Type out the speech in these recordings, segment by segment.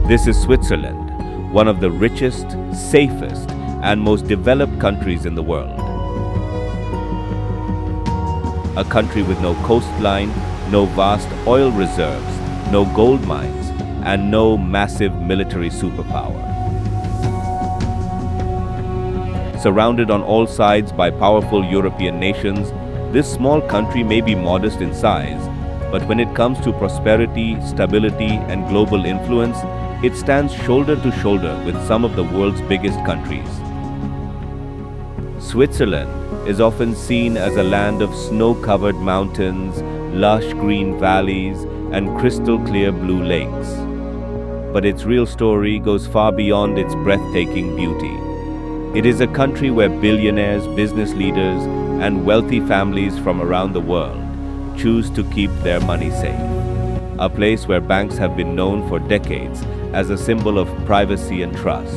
This is Switzerland, one of the richest, safest, and most developed countries in the world. A country with no coastline, no vast oil reserves, no gold mines, and no massive military superpower. Surrounded on all sides by powerful European nations, this small country may be modest in size, but when it comes to prosperity, stability, and global influence, it stands shoulder to shoulder with some of the world's biggest countries. Switzerland is often seen as a land of snow-covered mountains, lush green valleys, and crystal-clear blue lakes. But its real story goes far beyond its breathtaking beauty. It is a country where billionaires, business leaders, and wealthy families from around the world choose to keep their money safe. A place where banks have been known for decades as a symbol of privacy and trust,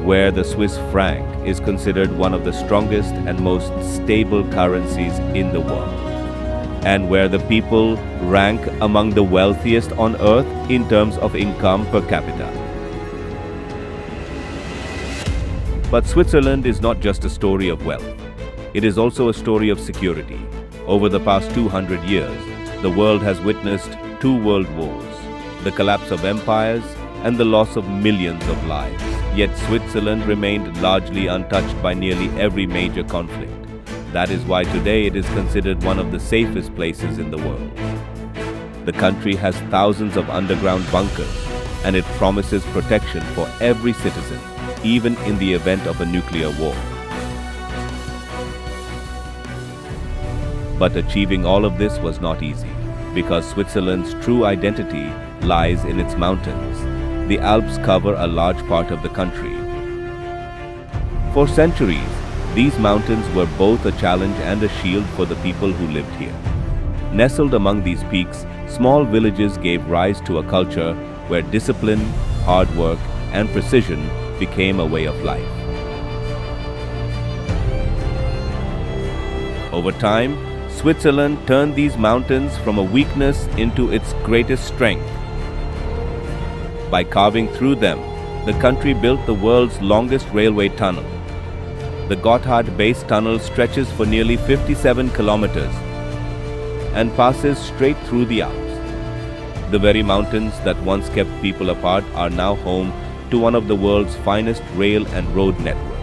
where the Swiss franc is considered one of the strongest and most stable currencies in the world, and where the people rank among the wealthiest on earth in terms of income per capita. But Switzerland is not just a story of wealth. It is also a story of security. Over the past 200 years, the world has witnessed 2 world wars, the collapse of empires, and the loss of millions of lives. Yet Switzerland remained largely untouched by nearly every major conflict. That is why today it is considered one of the safest places in the world. The country has thousands of underground bunkers, and it promises protection for every citizen, even in the event of a nuclear war. But achieving all of this was not easy, because Switzerland's true identity lies in its mountains. The Alps cover a large part of the country. For centuries, these mountains were both a challenge and a shield for the people who lived here. Nestled among these peaks, small villages gave rise to a culture where discipline, hard work, and precision became a way of life. Over time, Switzerland turned these mountains from a weakness into its greatest strength. By carving through them, the country built the world's longest railway tunnel. The Gotthard Base Tunnel stretches for nearly 57 kilometers and passes straight through the Alps. The very mountains that once kept people apart are now home to one of the world's finest rail and road networks.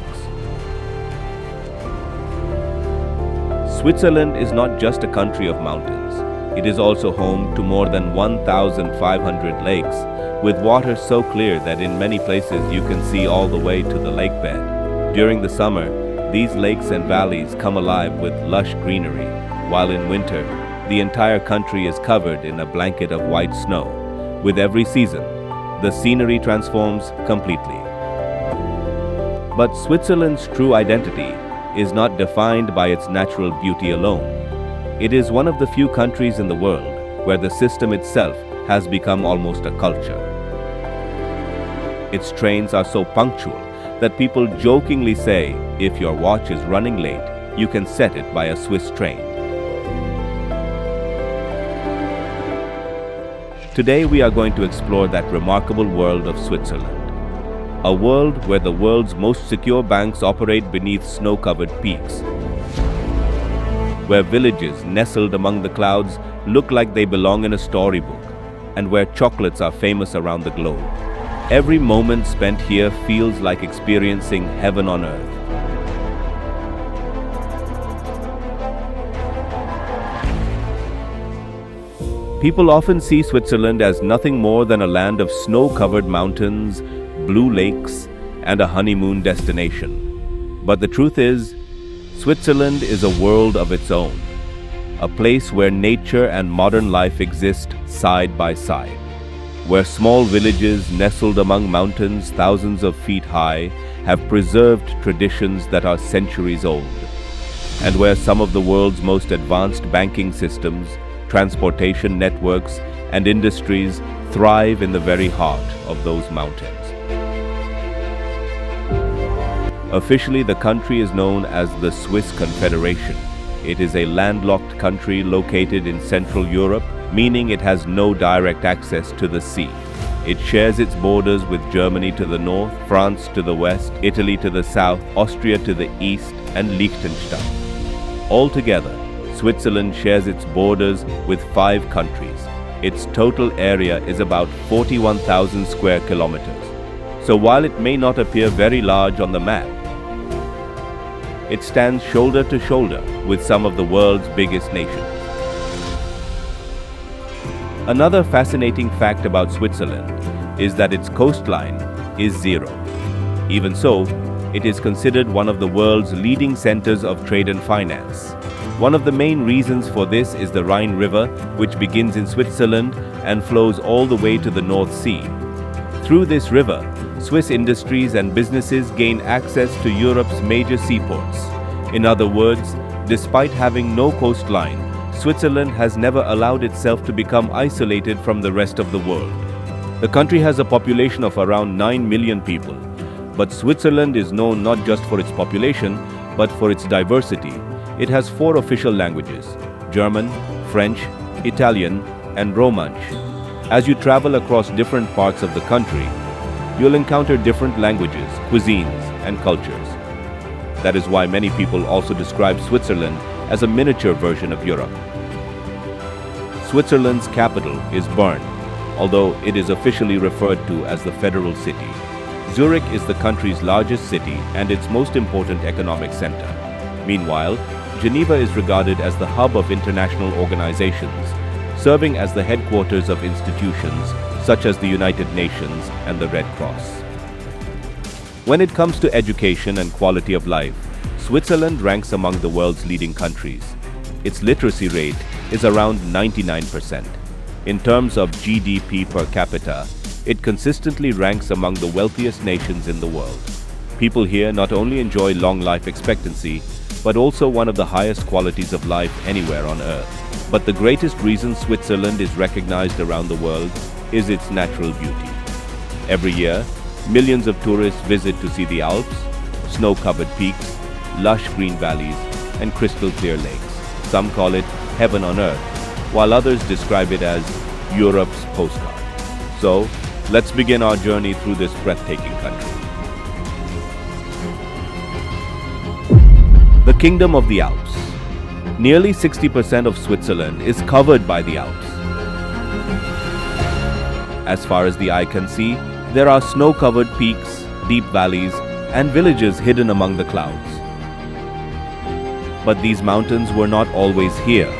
Switzerland is not just a country of mountains. It is also home to more than 1,500 lakes, with water so clear that in many places you can see all the way to the lake bed. During the summer, these lakes and valleys come alive with lush greenery, while in winter, the entire country is covered in a blanket of white snow. With every season, the scenery transforms completely. But Switzerland's true identity is not defined by its natural beauty alone. It is one of the few countries in the world where the system itself has become almost a culture. Its trains are so punctual that people jokingly say, if your watch is running late, you can set it by a Swiss train. Today we are going to explore that remarkable world of Switzerland. A world where the world's most secure banks operate beneath snow-covered peaks, where villages nestled among the clouds look like they belong in a storybook, and where chocolates are famous around the globe. Every moment spent here feels like experiencing heaven on earth. People often see Switzerland as nothing more than a land of snow-covered mountains, blue lakes, and a honeymoon destination. But the truth is, Switzerland is a world of its own, a place where nature and modern life exist side by side, where small villages nestled among mountains thousands of feet high have preserved traditions that are centuries old, and where some of the world's most advanced banking systems, transportation networks, and industries thrive in the very heart of those mountains. Officially, the country is known as the Swiss Confederation. It is a landlocked country located in Central Europe, meaning it has no direct access to the sea. It shares its borders with Germany to the north, France to the west, Italy to the south, Austria to the east, and Liechtenstein. Altogether, Switzerland shares its borders with 5 countries. Its total area is about 41,000 square kilometers. So while it may not appear very large on the map, it stands shoulder to shoulder with some of the world's biggest nations. Another fascinating fact about Switzerland is that its coastline is zero. Even so, it is considered one of the world's leading centers of trade and finance. One of the main reasons for this is the Rhine River, which begins in Switzerland and flows all the way to the North Sea. Through this river, Swiss industries and businesses gain access to Europe's major seaports. In other words, despite having no coastline, Switzerland has never allowed itself to become isolated from the rest of the world. The country has a population of around 9 million people, but Switzerland is known not just for its population, but for its diversity. It has 4 official languages: German, French, Italian, and Romansh. As you travel across different parts of the country, you'll encounter different languages, cuisines, and cultures. That is why many people also describe Switzerland as a miniature version of Europe. Switzerland's capital is Bern, although it is officially referred to as the federal city. Zurich is the country's largest city and its most important economic center. Meanwhile, Geneva is regarded as the hub of international organizations, serving as the headquarters of institutions such as the United Nations and the Red Cross. When it comes to education and quality of life, Switzerland ranks among the world's leading countries. Its literacy rate is around 99%. In terms of GDP per capita, it consistently ranks among the wealthiest nations in the world. People here not only enjoy long life expectancy, but also one of the highest qualities of life anywhere on Earth. But the greatest reason Switzerland is recognized around the world is its natural beauty. Every year, millions of tourists visit to see the Alps, snow-covered peaks, lush green valleys, and crystal-clear lakes. Some call it heaven on earth, while others describe it as Europe's postcard. So, let's begin our journey through this breathtaking country. The Kingdom of the Alps. Nearly 60% of Switzerland is covered by the Alps. As far as the eye can see, there are snow-covered peaks, deep valleys, and villages hidden among the clouds. But these mountains were not always here.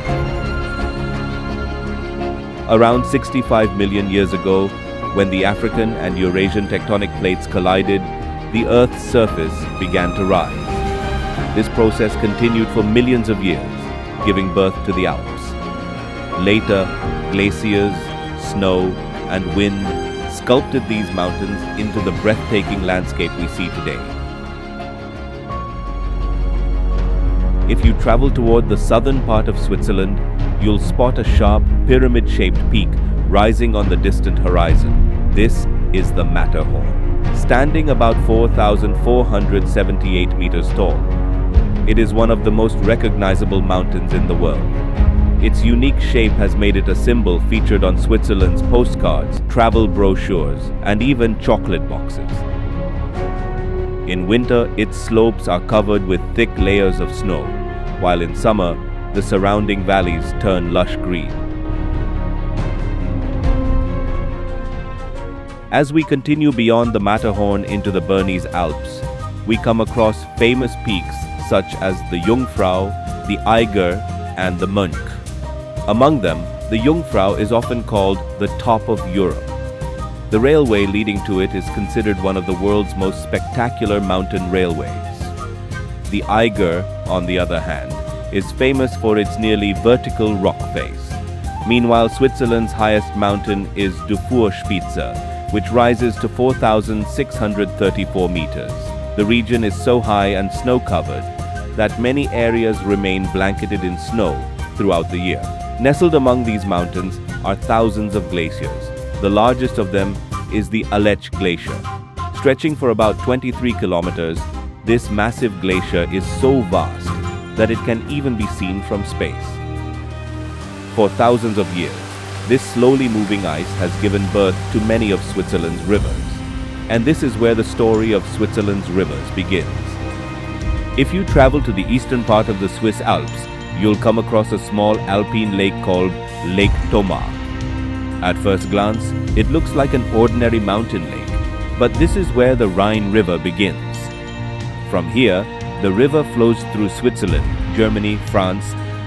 Around 65 million years ago, when the African and Eurasian tectonic plates collided, the Earth's surface began to rise. This process continued for millions of years, giving birth to the Alps. Later, glaciers, snow, and wind sculpted these mountains into the breathtaking landscape we see today. If you travel toward the southern part of Switzerland, you'll spot a sharp, pyramid-shaped peak rising on the distant horizon. This is the Matterhorn, standing about 4,478 meters tall. It is one of the most recognizable mountains in the world. Its unique shape has made it a symbol featured on Switzerland's postcards, travel brochures, and even chocolate boxes. In winter, its slopes are covered with thick layers of snow, while in summer, the surrounding valleys turn lush green. As we continue beyond the Matterhorn into the Bernese Alps, we come across famous peaks such as the Jungfrau, the Eiger, and the Mönch. Among them, the Jungfrau is often called the top of Europe. The railway leading to it is considered one of the world's most spectacular mountain railways. The Eiger, on the other hand, is famous for its nearly vertical rock face. Meanwhile, Switzerland's highest mountain is Dufourspitze, which rises to 4,634 meters. The region is so high and snow-covered that many areas remain blanketed in snow throughout the year. Nestled among these mountains are thousands of glaciers. The largest of them is the Aletsch Glacier. Stretching for about 23 kilometers, this massive glacier is so vast that it can even be seen from space. For thousands of years, This slowly moving ice has given birth to many of Switzerland's rivers. And this is where the story of Switzerland's rivers begins. If you travel to the eastern part of the Swiss Alps, you'll come across a small alpine lake called Lake Thoma. At first glance, it looks like an ordinary mountain lake, but this is where the Rhine River begins. From here, the river flows through Switzerland, Germany, France,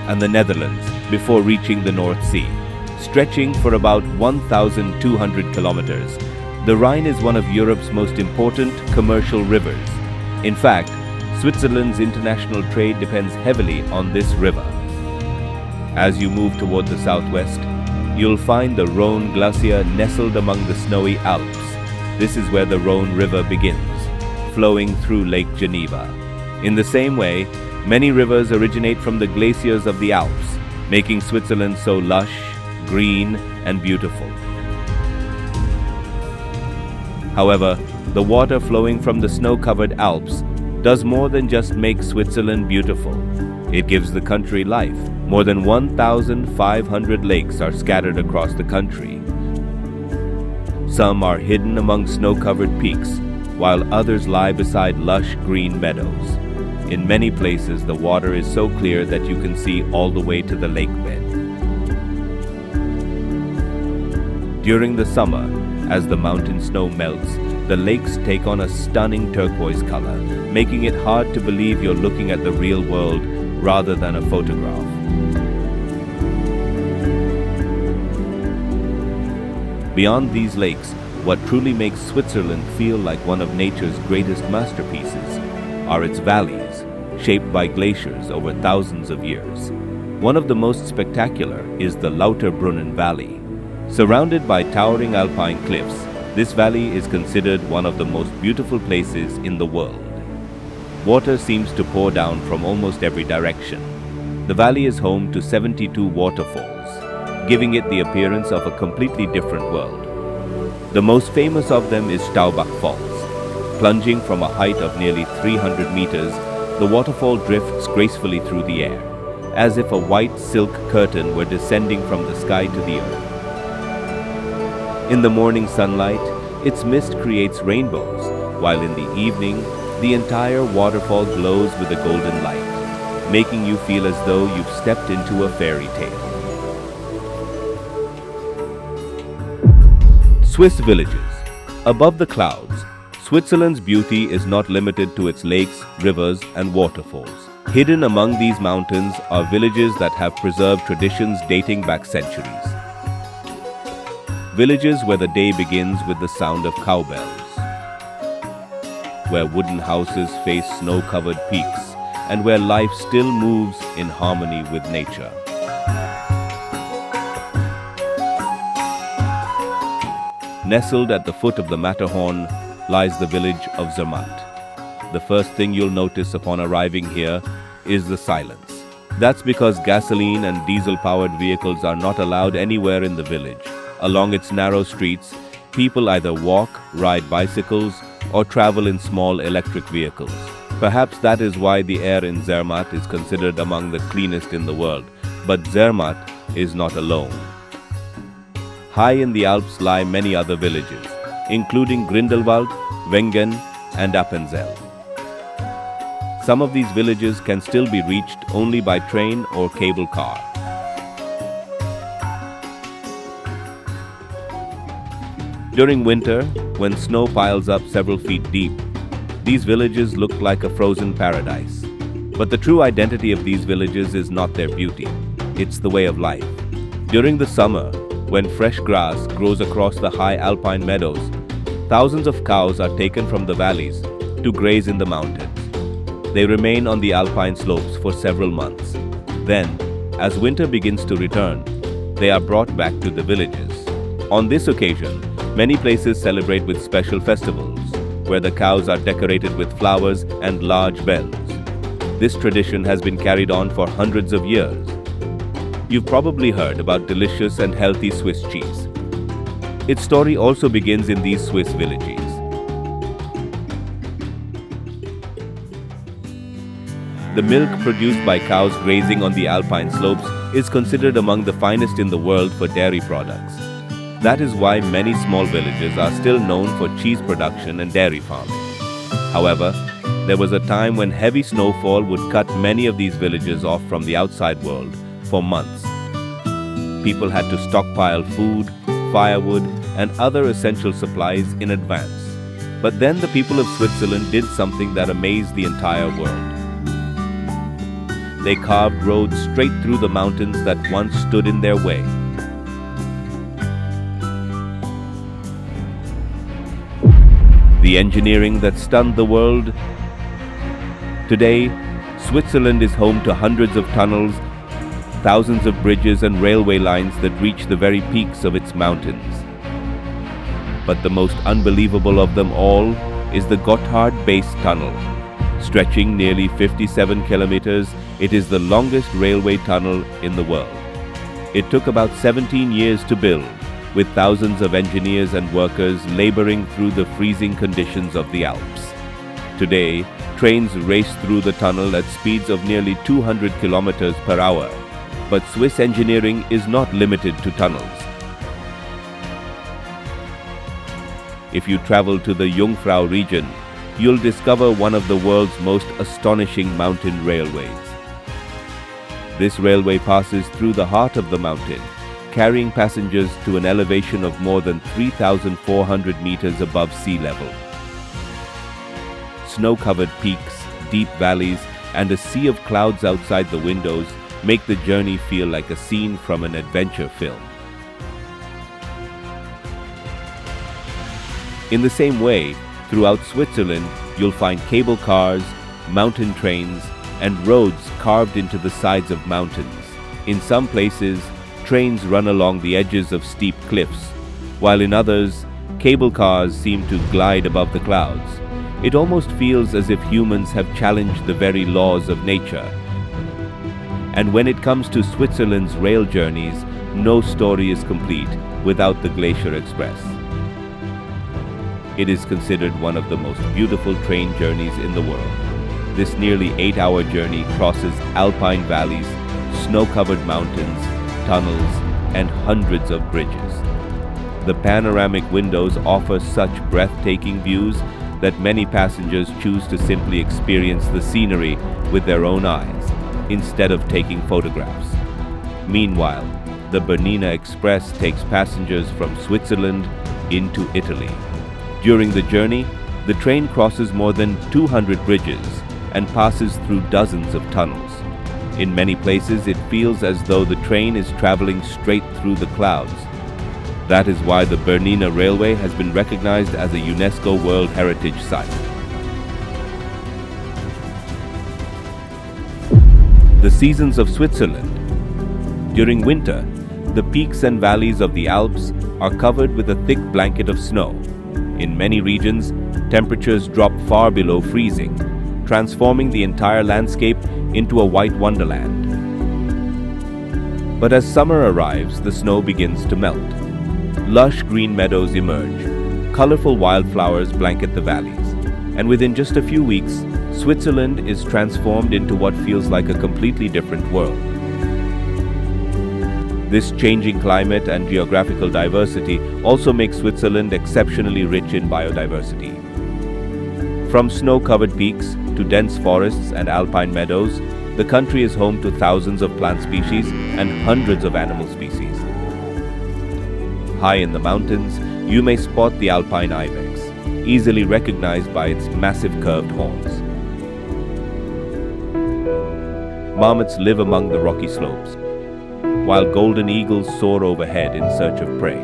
and the Netherlands before reaching the North Sea. Stretching for about 1,200 kilometers, the Rhine is one of Europe's most important commercial rivers. In fact, Switzerland's international trade depends heavily on this river. As you move toward the southwest, you'll find the Rhone Glacier nestled among the snowy Alps. This is where the Rhone River begins, flowing through Lake Geneva. In the same way, many rivers originate from the glaciers of the Alps, making Switzerland so lush, green, and beautiful. However, the water flowing from the snow-covered Alps does more than just make Switzerland beautiful. It gives the country life. More than 1,500 lakes are scattered across the country. Some are hidden among snow-covered peaks, while others lie beside lush green meadows. In many places, the water is so clear that you can see all the way to the lake bed. During the summer, as the mountain snow melts, the lakes take on a stunning turquoise color, making it hard to believe you're looking at the real world rather than a photograph. Beyond these lakes, what truly makes Switzerland feel like one of nature's greatest masterpieces are its valleys, shaped by glaciers over thousands of years. One of the most spectacular is the Lauterbrunnen Valley. Surrounded by towering alpine cliffs, this valley is considered one of the most beautiful places in the world. Water seems to pour down from almost every direction. The valley is home to 72 waterfalls, giving it the appearance of a completely different world. The most famous of them is Staubach Falls. Plunging from a height of nearly 300 meters, the waterfall drifts gracefully through the air, as if a white silk curtain were descending from the sky to the earth. In the morning sunlight, its mist creates rainbows, while in the evening, the entire waterfall glows with a golden light, making you feel as though you've stepped into a fairy tale. Swiss villages. Above the clouds, Switzerland's beauty is not limited to its lakes, rivers, and waterfalls. Hidden among these mountains are villages that have preserved traditions dating back centuries. Villages where the day begins with the sound of cowbells, where wooden houses face snow-covered peaks, and where life still moves in harmony with nature. Nestled at the foot of the Matterhorn lies the village of Zermatt. The first thing you'll notice upon arriving here is the silence. That's because gasoline and diesel-powered vehicles are not allowed anywhere in the village. Along its narrow streets, people either walk, ride bicycles, or travel in small electric vehicles. Perhaps that is why the air in Zermatt is considered among the cleanest in the world. But Zermatt is not alone. High in the Alps lie many other villages, including Grindelwald, Wengen, and Appenzell. Some of these villages can still be reached only by train or cable car. During winter, when snow piles up several feet deep, these villages look like a frozen paradise. But the true identity of these villages is not their beauty, it's the way of life. During the summer, when fresh grass grows across the high alpine meadows, thousands of cows are taken from the valleys to graze in the mountains. They remain on the alpine slopes for several months. Then, as winter begins to return, they are brought back to the villages. On this occasion, many places celebrate with special festivals, where the cows are decorated with flowers and large bells. This tradition has been carried on for hundreds of years. You've probably heard about delicious and healthy Swiss cheese. Its story also begins in these Swiss villages. The milk produced by cows grazing on the alpine slopes is considered among the finest in the world for dairy products. That is why many small villages are still known for cheese production and dairy farming. However, there was a time when heavy snowfall would cut many of these villages off from the outside world for months. People had to stockpile food, firewood, and other essential supplies in advance. But then the people of Switzerland did something that amazed the entire world. They carved roads straight through the mountains that once stood in their way. The engineering that stunned the world. Today, Switzerland is home to hundreds of tunnels, thousands of bridges and railway lines that reach the very peaks of its mountains. But the most unbelievable of them all is the Gotthard Base Tunnel. Stretching nearly 57 kilometers, it is the longest railway tunnel in the world. It took about 17 years to build, with thousands of engineers and workers laboring through the freezing conditions of the Alps. Today, trains race through the tunnel at speeds of nearly 200 kilometers per hour. But Swiss engineering is not limited to tunnels. If you travel to the Jungfrau region, you'll discover one of the world's most astonishing mountain railways. This railway passes through the heart of the mountain, carrying passengers to an elevation of more than 3,400 meters above sea level. Snow-covered peaks, deep valleys, and a sea of clouds outside the windows make the journey feel like a scene from an adventure film. In the same way, throughout Switzerland, you'll find cable cars, mountain trains, and roads carved into the sides of mountains. In some places, trains run along the edges of steep cliffs, while in others, cable cars seem to glide above the clouds. It almost feels as if humans have challenged the very laws of nature. And when it comes to Switzerland's rail journeys, no story is complete without the Glacier Express. It is considered one of the most beautiful train journeys in the world. This nearly 8-hour journey crosses Alpine valleys, snow-covered mountains, tunnels, and hundreds of bridges. The panoramic windows offer such breathtaking views that many passengers choose to simply experience the scenery with their own eyes, instead of taking photographs. Meanwhile, the Bernina Express takes passengers from Switzerland into Italy. During the journey, the train crosses more than 200 bridges and passes through dozens of tunnels. In many places, it feels as though the train is traveling straight through the clouds. That is why the Bernina Railway has been recognized as a UNESCO World Heritage Site. The seasons of Switzerland. During winter, the peaks and valleys of the Alps are covered with a thick blanket of snow. In many regions, temperatures drop far below freezing, transforming the entire landscape into a white wonderland. But as summer arrives, the snow begins to melt. Lush green meadows emerge, colorful wildflowers blanket the valleys, and within just a few weeks, Switzerland is transformed into what feels like a completely different world. This changing climate and geographical diversity also makes Switzerland exceptionally rich in biodiversity. From snow-covered peaks to dense forests and alpine meadows, the country is home to thousands of plant species and hundreds of animal species. High in the mountains, you may spot the Alpine ibex, easily recognized by its massive curved horns. Marmots live among the rocky slopes, while golden eagles soar overhead in search of prey.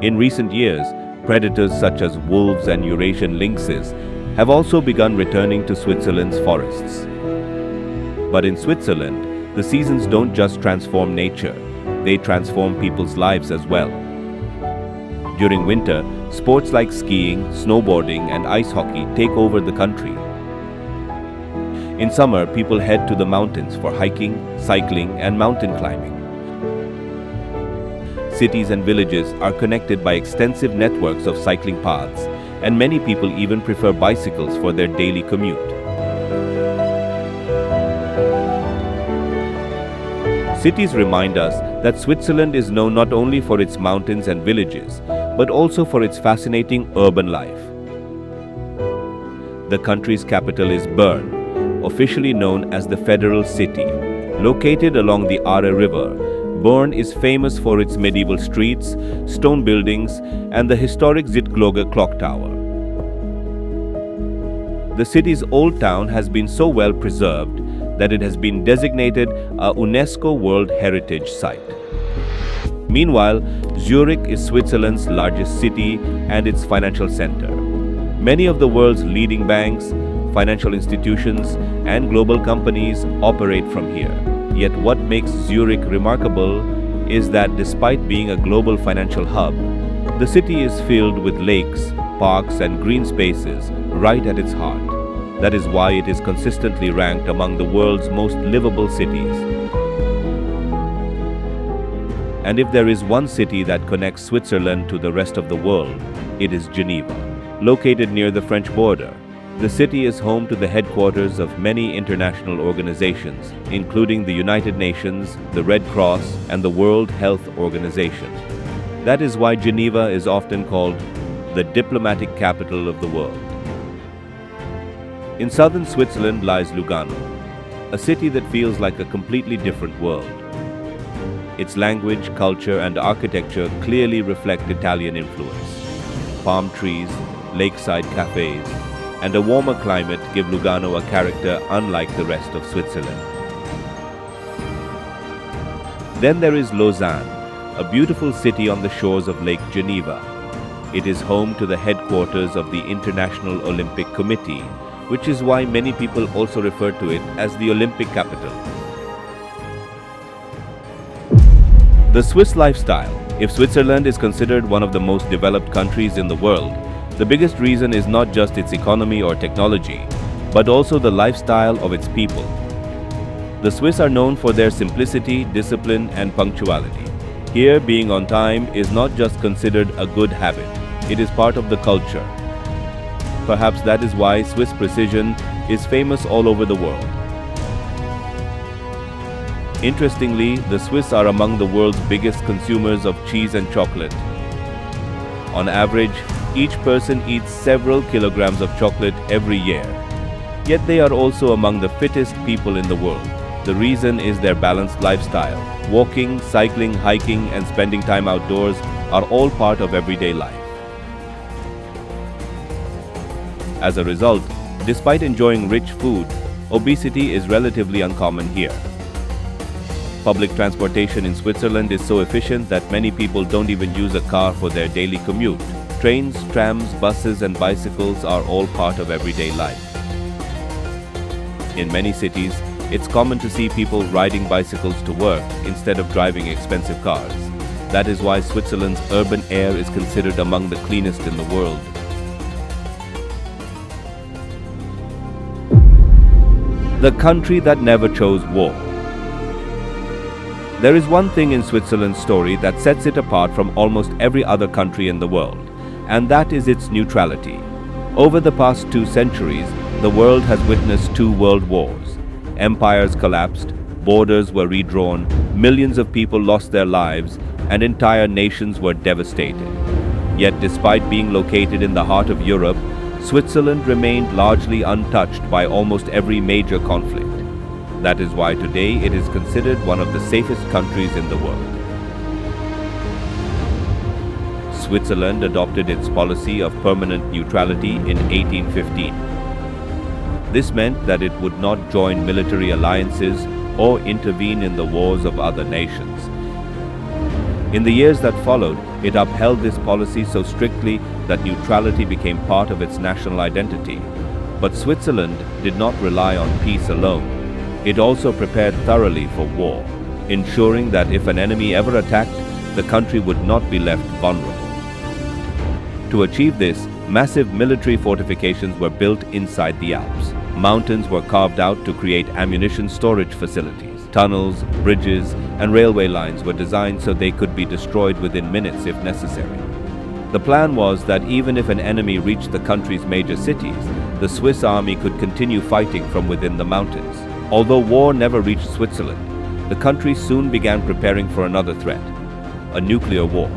In recent years, predators such as wolves and Eurasian lynxes have also begun returning to Switzerland's forests. But in Switzerland, the seasons don't just transform nature, they transform people's lives as well. During winter, sports like skiing, snowboarding, and ice hockey take over the country. In summer, people head to the mountains for hiking, cycling, and mountain climbing. Cities and villages are connected by extensive networks of cycling paths, and many people even prefer bicycles for their daily commute. Cities remind us that Switzerland is known not only for its mountains and villages, but also for its fascinating urban life. The country's capital is Bern, officially known as the Federal City. Located along the Aare River, Bern is famous for its medieval streets, stone buildings, and the historic Zittgloge clock tower. The city's old town has been so well preserved that it has been designated a UNESCO World Heritage Site. Meanwhile, Zurich is Switzerland's largest city and its financial center. Many of the world's leading banks, financial institutions, and global companies operate from here. Yet what makes Zurich remarkable is that despite being a global financial hub, the city is filled with lakes, parks, and green spaces right at its heart. That is why it is consistently ranked among the world's most livable cities. And if there is one city that connects Switzerland to the rest of the world, it is Geneva. Located near the French border, the city is home to the headquarters of many international organizations, including the United Nations, the Red Cross, and the World Health Organization. That is why Geneva is often called the diplomatic capital of the world. In southern Switzerland lies Lugano, a city that feels like a completely different world. Its language, culture, and architecture clearly reflect Italian influence. Palm trees, lakeside cafes, and a warmer climate give Lugano a character unlike the rest of Switzerland. Then there is Lausanne, a beautiful city on the shores of Lake Geneva. It is home to the headquarters of the International Olympic Committee, which is why many people also refer to it as the Olympic capital. The Swiss lifestyle. If Switzerland is considered one of the most developed countries in the world, the biggest reason is not just its economy or technology, but also the lifestyle of its people. The Swiss are known for their simplicity, discipline, and punctuality. Here, being on time is not just considered a good habit, it is part of the culture. Perhaps that is why Swiss precision is famous all over the world. Interestingly, the Swiss are among the world's biggest consumers of cheese and chocolate. On average, each person eats several kilograms of chocolate every year. Yet they are also among the fittest people in the world. The reason is their balanced lifestyle. Walking, cycling, hiking, and spending time outdoors are all part of everyday life. As a result, despite enjoying rich food, obesity is relatively uncommon here. Public transportation in Switzerland is so efficient that many people don't even use a car for their daily commute. Trains, trams, buses, and bicycles are all part of everyday life. In many cities, it's common to see people riding bicycles to work instead of driving expensive cars. That is why Switzerland's urban air is considered among the cleanest in the world. The country that never chose war. There is one thing in Switzerland's story that sets it apart from almost every other country in the world, and that is its neutrality. Over the past 2 centuries, the world has witnessed 2 world wars. Empires collapsed, borders were redrawn, millions of people lost their lives, and entire nations were devastated. Yet despite being located in the heart of Europe, Switzerland remained largely untouched by almost every major conflict. That is why today it is considered one of the safest countries in the world. Switzerland adopted its policy of permanent neutrality in 1815. This meant that it would not join military alliances or intervene in the wars of other nations. In the years that followed, it upheld this policy so strictly that neutrality became part of its national identity. But Switzerland did not rely on peace alone. It also prepared thoroughly for war, ensuring that if an enemy ever attacked, the country would not be left vulnerable. To achieve this, massive military fortifications were built inside the Alps. Mountains were carved out to create ammunition storage facilities. Tunnels, bridges, and railway lines were designed so they could be destroyed within minutes if necessary. The plan was that even if an enemy reached the country's major cities, the Swiss army could continue fighting from within the mountains. Although war never reached Switzerland, the country soon began preparing for another threat, a nuclear war.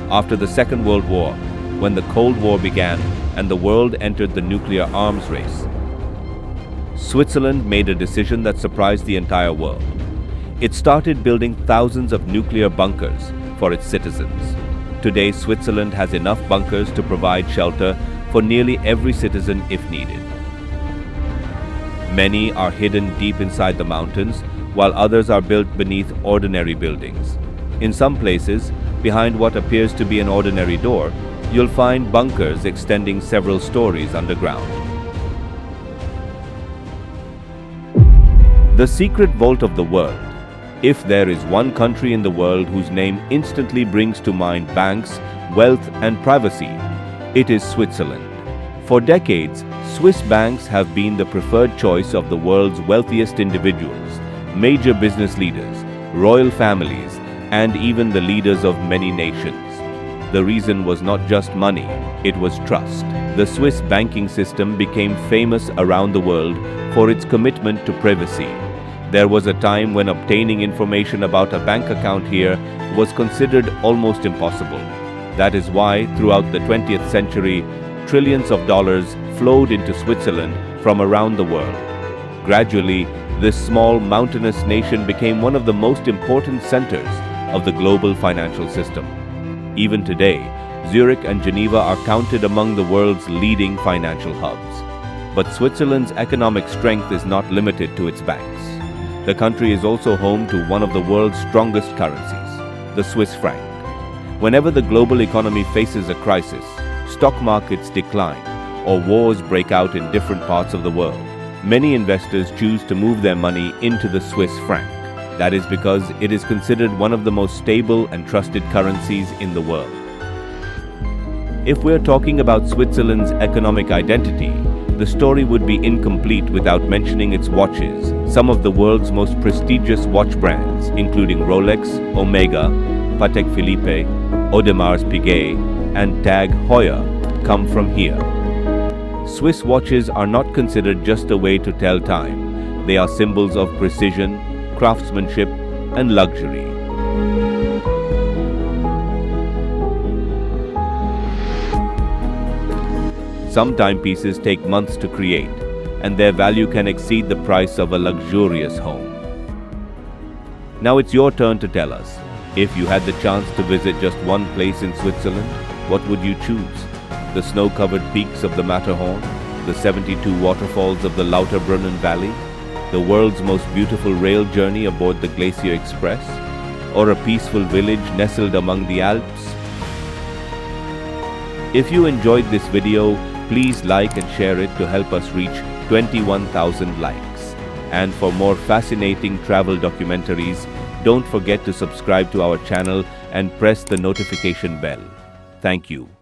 After the Second World War, when the Cold War began and the world entered the nuclear arms race, Switzerland made a decision that surprised the entire world. It started building thousands of nuclear bunkers for its citizens. Today, Switzerland has enough bunkers to provide shelter for nearly every citizen if needed. Many are hidden deep inside the mountains, while others are built beneath ordinary buildings. In some places, behind what appears to be an ordinary door, you'll find bunkers extending several stories underground. The secret vault of the world. If there is one country in the world whose name instantly brings to mind banks, wealth, and privacy, it is Switzerland. For decades, Swiss banks have been the preferred choice of the world's wealthiest individuals, major business leaders, royal families, and even the leaders of many nations. The reason was not just money, it was trust. The Swiss banking system became famous around the world for its commitment to privacy. There was a time when obtaining information about a bank account here was considered almost impossible. That is why, throughout the 20th century, trillions of dollars flowed into Switzerland from around the world. Gradually, this small mountainous nation became one of the most important centers of the global financial system. Even today, Zurich and Geneva are counted among the world's leading financial hubs. But Switzerland's economic strength is not limited to its banks. The country is also home to one of the world's strongest currencies, the Swiss franc. Whenever the global economy faces a crisis, stock markets decline, or wars break out in different parts of the world, many investors choose to move their money into the Swiss franc. That is because it is considered one of the most stable and trusted currencies in the world. If we're talking about Switzerland's economic identity, the story would be incomplete without mentioning its watches. Some of the world's most prestigious watch brands, including Rolex, Omega, Patek Philippe, Audemars Piguet, and Tag Heuer, come from here. Swiss watches are not considered just a way to tell time. They are symbols of precision, craftsmanship, and luxury. Some timepieces take months to create, and their value can exceed the price of a luxurious home. Now it's your turn to tell us. If you had the chance to visit just one place in Switzerland, what would you choose? The snow-covered peaks of the Matterhorn, the 72 waterfalls of the Lauterbrunnen Valley, the world's most beautiful rail journey aboard the Glacier Express, or a peaceful village nestled among the Alps? If you enjoyed this video, please like and share it to help us reach 21,000 likes. And for more fascinating travel documentaries, don't forget to subscribe to our channel and press the notification bell. Thank you.